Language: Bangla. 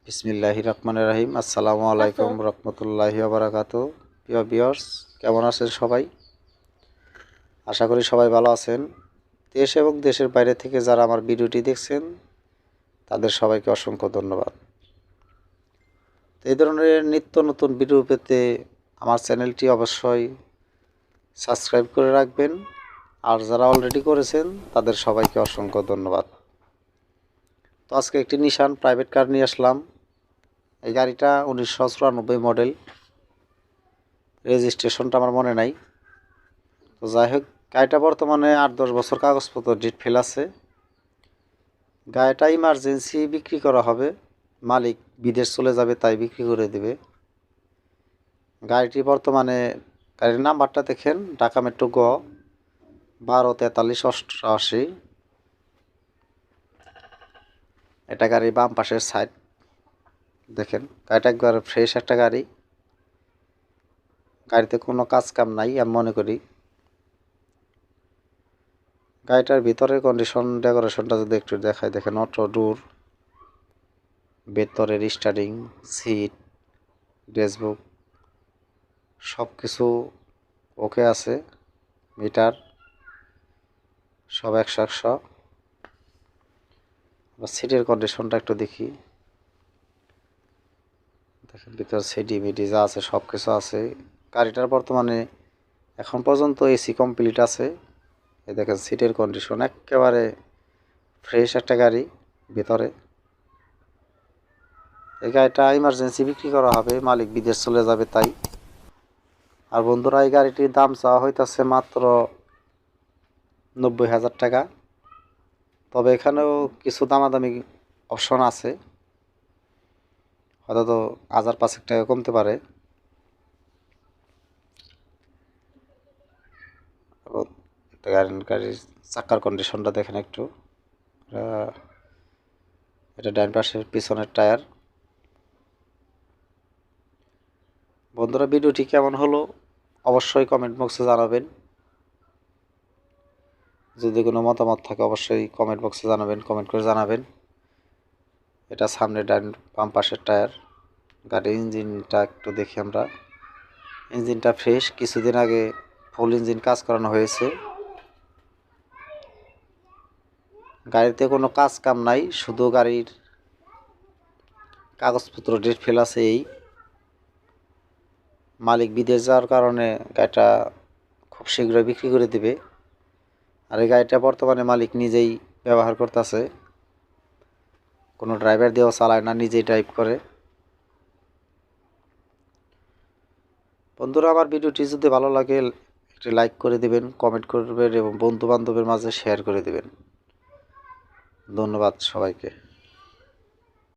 বিসমিল্লাহির রহমানির রহিম। আসসালামু আলাইকুম রহমতুল্লাহি ওয়া বারাকাতুহু। প্রিয় ভিউয়ার্স, কেমন আছেন সবাই? আশা করি সবাই ভালো আছেন। দেশ এবং দেশের বাইরে থেকে যারা আমার ভিডিওটি দেখছেন তাদের সবাইকে অসংখ্য ধন্যবাদ। এই ধরনের নিত্য নতুন ভিডিও পেতে আমার চ্যানেলটি অবশ্যই সাবস্ক্রাইব করে রাখবেন, আর যারা অলরেডি করেছেন তাদের সবাইকে অসংখ্য ধন্যবাদ। তো আজকে একটি নিশান প্রাইভেট কার নিয়ে আসলাম। এই গাড়িটা 1994 মডেল, রেজিস্ট্রেশনটা আমার মনে নাই। তো যাই হোক, গাড়িটা বর্তমানে 8-10 বছর কাগজপত্র ডেট ফেল আছে। গাড়িটা ইমার্জেন্সি বিক্রি করা হবে, মালিক বিদেশ চলে যাবে তাই বিক্রি করে দেবে। গাড়িটি বর্তমানে, গাড়ির নাম্বারটা দেখেন, ঢাকা মেট্রো গ 124388। এটা গাড়ির বাম পাশের সাইড দেখেন। গাড়িটা একবার ফ্রেশ একটা গাড়ি, গাড়িতে কোনো কাজ কাম নাই আমি মনে করি। গাড়িটার ভিতরের কন্ডিশন, ডেকোরেশনটা যদি একটু দেখায়, দেখেন অটো ডোর, ভেতরের স্টারিং, সিট, ড্যাশবোর্ড সব কিছু ওকে আছে। মিটার সব 100-100। সিটের কন্ডিশনটা একটু দেখি, দেখেন ভিতরে সিডি মিডি যা আছে সব কিছু আছে। গাড়িটার বর্তমানে এখন পর্যন্ত এসি কমপ্লিট আছে। এই দেখেন সিটের কন্ডিশন একেবারে ফ্রেশ একটা গাড়ি ভিতরে। এই গাড়িটা ইমার্জেন্সি বিক্রি করা হবে, মালিক বিদেশ চলে যাবে তাই। আর বন্ধুরা, এই গাড়িটির দাম চাওয়া হইতাছে মাত্র 90,000 টাকা। তবে এখানেও কিছু দামাদামি অপশন আছে, হয়তো 1,000-5,000 টাকা কমতে পারে। গাড়ির চাকার কন্ডিশনটা দেখেন একটু। এটা ডান পাশের পিছনের টায়ার। বন্ধুরা, ভিডিওটি কেমন হলো অবশ্যই কমেন্ট বক্সে জানাবেন। যদি কোনো মতামত থাকে অবশ্যই কমেন্ট বক্সে জানাবেন, কমেন্ট করে জানাবেন। এটা সামনে ডান বাম পাশের টায়ার। গাড়ির ইঞ্জিনটা একটু দেখি আমরা। ইঞ্জিনটা ফ্রেশ, কিছুদিন আগে ফুল ইঞ্জিন কাজ করানো হয়েছে। গাড়িতে কোনো কাজ কাম নাই, শুধু গাড়ির কাগজপত্র ডেট ফেল আছে। এই মালিক বিদেশ যাওয়ার কারণে গাড়িটা খুব শীঘ্রই বিক্রি করে দিবে। আর এই গাড়িটা বর্তমানে মালিক নিজেই ব্যবহার করতেছে, কোনো ড্রাইভার দিয়েও চালায় না, নিজেই ড্রাইভ করে। বন্ধুরা, আমার ভিডিওটি যদি ভালো লাগে একটি লাইক করে দিবেন, কমেন্ট করবেন এবং বন্ধু বান্ধবের মাঝে শেয়ার করে দিবেন। ধন্যবাদ সবাইকে।